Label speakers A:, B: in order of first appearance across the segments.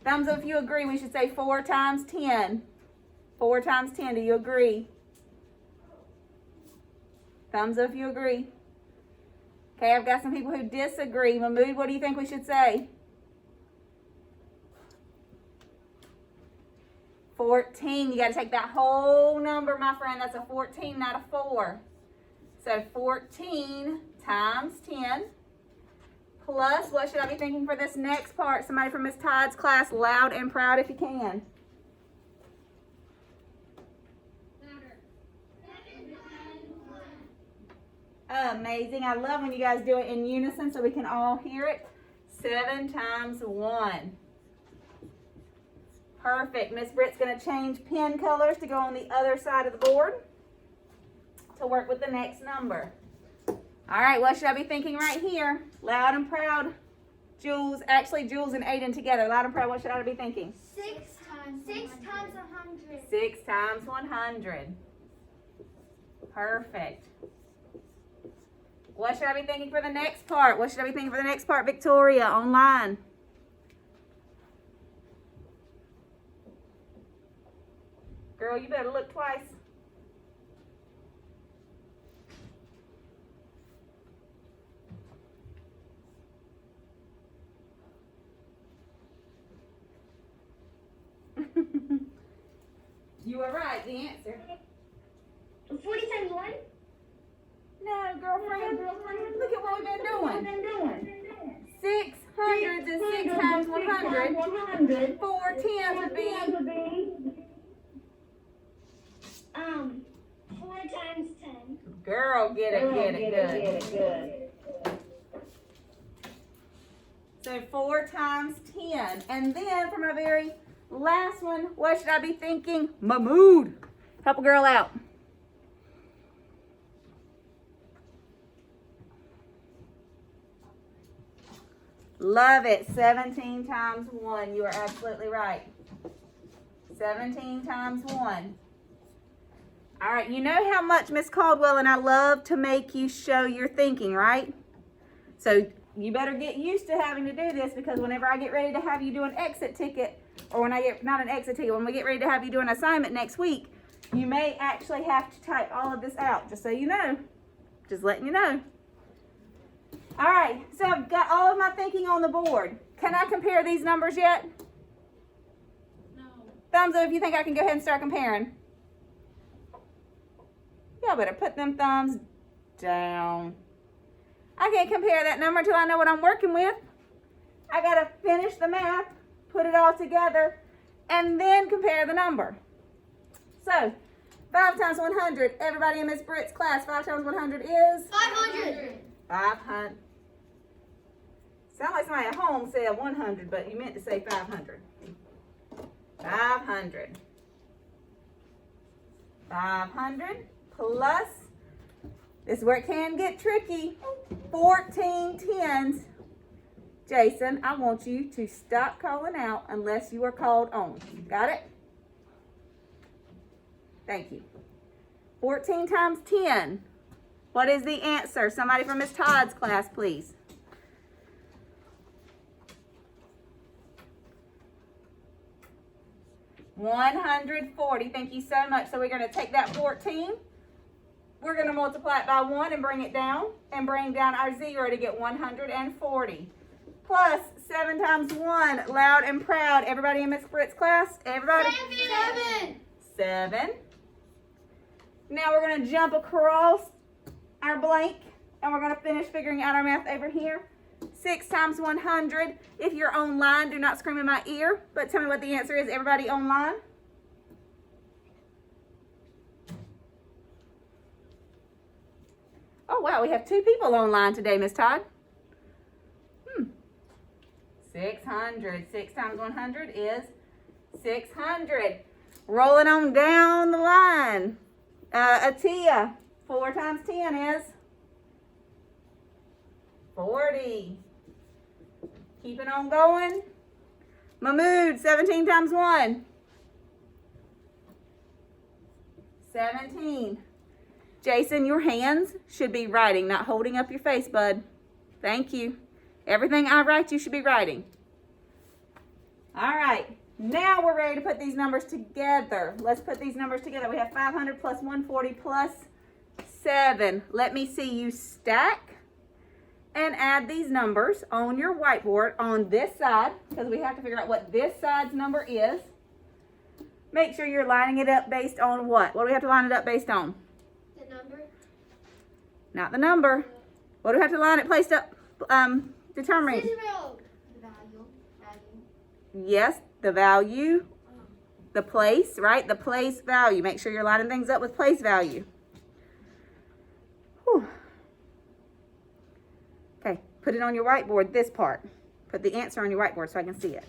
A: Thumbs up if you agree. We should say 4 times 10. 4 times 10. Do you agree? Thumbs up if you agree. Okay, I've got some people who disagree. Mahmood, what do you think we should say? 14. You got to take that whole number, my friend. That's a 14, not a 4. So 14 times 10 plus, what should I be thinking for this next part? Somebody from Miss Todd's class, loud and proud if you can. Amazing. I love when you guys do it in unison so we can all hear it. 7 times 1. Perfect. Miss Britt's going to change pen colors to go on the other side of the board to work with the next number. All right, what should I be thinking right here? Loud and proud. Jules, actually Jules and Aiden together. Loud and proud, what should I be thinking?
B: 6 times 100.
A: 6 times 100. Perfect. What should I be thinking for the next part? What should I be thinking for the next part, Victoria, online? Girl, you better look twice. You were right, the answer.
B: 40 times 1?
A: No, girlfriend. Look at what we've been doing. 6 hundreds and 6 times 100. 4 tens would be
B: 4 times 10.
A: Girl, get it good. So 4 times 10. And then for my very last one, what should I be thinking? Mahmood. Help a girl out. Love it. 17 times 1. You are absolutely right. 17 times 1. All right, you know how much Miss Caldwell and I love to make you show your thinking, right? So you better get used to having to do this, because whenever I get ready to have you do an exit ticket, or when I get, not an exit ticket, when we get ready to have you do an assignment next week, you may actually have to type all of this out, just so you know. Just letting you know. All right, so I've got all of my thinking on the board. Can I compare these numbers yet?
B: No.
A: Thumbs up if you think I can go ahead and start comparing. Y'all better put them thumbs down. I can't compare that number until I know what I'm working with. I gotta finish the math, put it all together, and then compare the number. So, 5 times 100. Everybody in Miss Britt's class, 5 times 100 is?
B: 500.
A: 500. Sound like somebody at home said 100, but you meant to say 500. 500. 500 plus, this is where it can get tricky, 14 tens. Jason, I want you to stop calling out unless you are called on. Got it? Thank you. 14 times 10. What is the answer? Somebody from Miss Todd's class, please. $140. Thank you so much. So we're going to take that 14. We're going to multiply it by 1 and bring it down. And bring down our 0 to get 140. Plus 7 times 1. Loud and proud. Everybody in Miss Britt's class? Everybody? 7. Now we're going to jump across our blank. And we're going to finish figuring out our math over here. 6 times 100. If you're online, do not scream in my ear. But tell me what the answer is. Everybody online? Oh, wow. We have 2 people online today, Miss Todd. 600. 6 times 100 is 600. Rolling on down the line. Atia, 4 times 10 is 40. Keeping on going. Mahmood, 17 times 1. 17. Jason, your hands should be writing, not holding up your face, bud. Thank you. Everything I write, you should be writing. All right, now we're ready to put these numbers together. Let's put these numbers together. We have 500 plus 140 plus 7. Let me see you stack and add these numbers on your whiteboard on this side, because we have to figure out what this side's number is. Make sure you're lining it up based on what? What do we have to line it up based on?
B: The number.
A: Not the number. What do we have to line it placed up, determining?
B: 0. The value.
A: Yes, the value, the place, right? The place value. Make sure you're lining things up with place value. Whew. Okay, put it on your whiteboard, this part. Put the answer on your whiteboard so I can see it.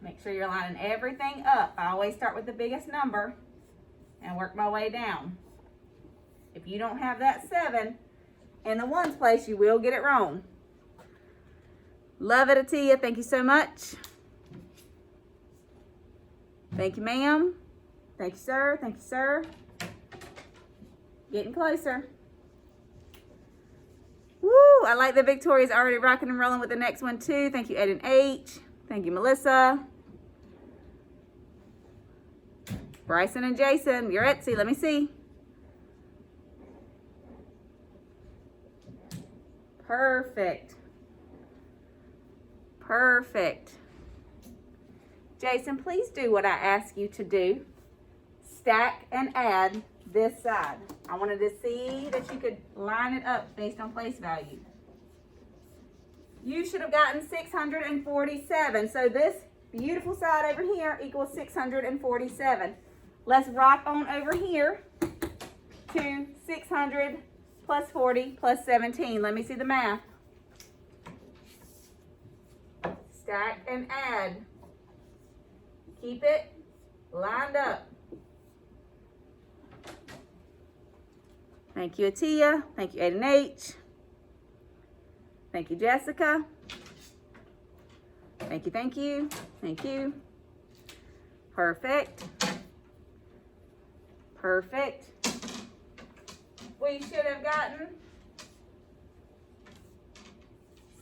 A: Make sure you're lining everything up. I always start with the biggest number and work my way down. If you don't have that 7 in the ones place, you will get it wrong. Love it, Atia. Thank you so much. Thank you, ma'am. Thank you, sir. Thank you, sir. Getting closer. Woo! I like that Victoria's already rocking and rolling with the next one, too. Thank you, Ed and H. Thank you, Melissa. Bryson and Jason, you're Etsy. Let me see. Perfect. Perfect. Jason, please do what I ask you to do. Stack and add this side. I wanted to see that you could line it up based on place value. You should have gotten 647. So this beautiful side over here equals 647. Let's rock on over here to 600 plus 40 plus 17. Let me see the math. Stack and add. Keep it lined up. Thank you, Atia. Thank you, Aiden H. Thank you, Jessica. Thank you, thank you. Thank you. Perfect. Perfect. We should have gotten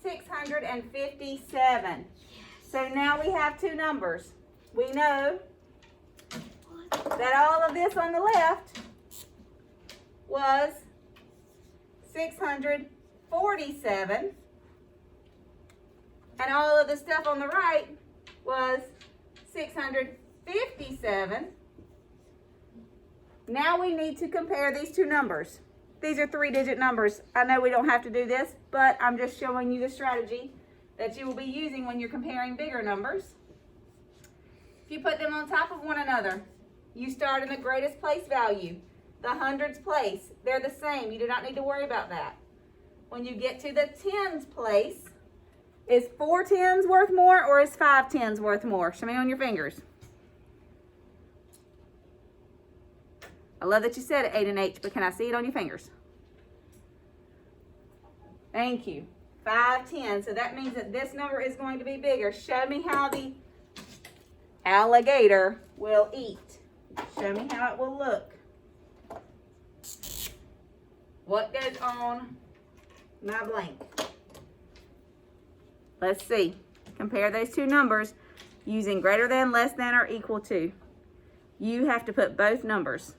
A: 657. So now we have two numbers. We know that all of this on the left was 647, and all of the stuff on the right was 657. Now we need to compare these two numbers. These are 3-digit numbers. I know we don't have to do this, but I'm just showing you the strategy that you will be using when you're comparing bigger numbers. If you put them on top of one another, you start in the greatest place value, the hundreds place. They're the same. You do not need to worry about that. When you get to the tens place, is 4 tens worth more or is 5 tens worth more? Show me on your fingers. I love that you said it, Aiden H, but can I see it on your fingers? Thank you. 5 tens. So that means that this number is going to be bigger. Show me how the alligator will eat. Show me how it will look. What goes on my blank? Let's see. Compare those two numbers using greater than, less than, or equal to. You have to put both numbers.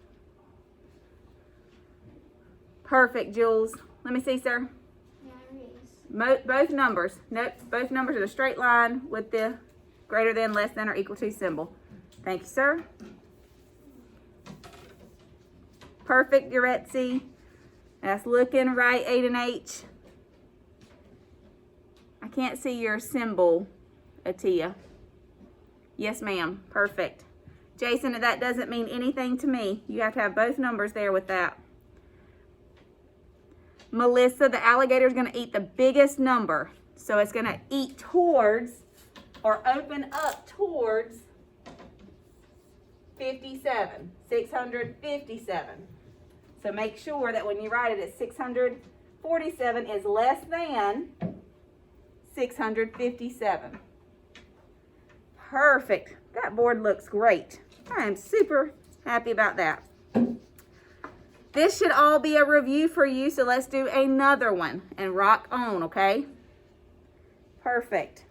A: Perfect, Jules. Let me see, sir. Both numbers. Nope, both numbers are a straight line with the greater than, less than, or equal to symbol. Thank you, sir. Perfect, Duretzi. That's looking right, Aiden H. I can't see your symbol, Atia. Yes, ma'am. Perfect. Jason, that doesn't mean anything to me. You have to have both numbers there with that. Melissa, the alligator is going to eat the biggest number. So it's going to eat towards or open up towards 57, 657. So make sure that when you write it, it's 647 is less than 657. Perfect. That board looks great. I am super happy about that. This should all be a review for you, so let's do another one and rock on, okay? Perfect.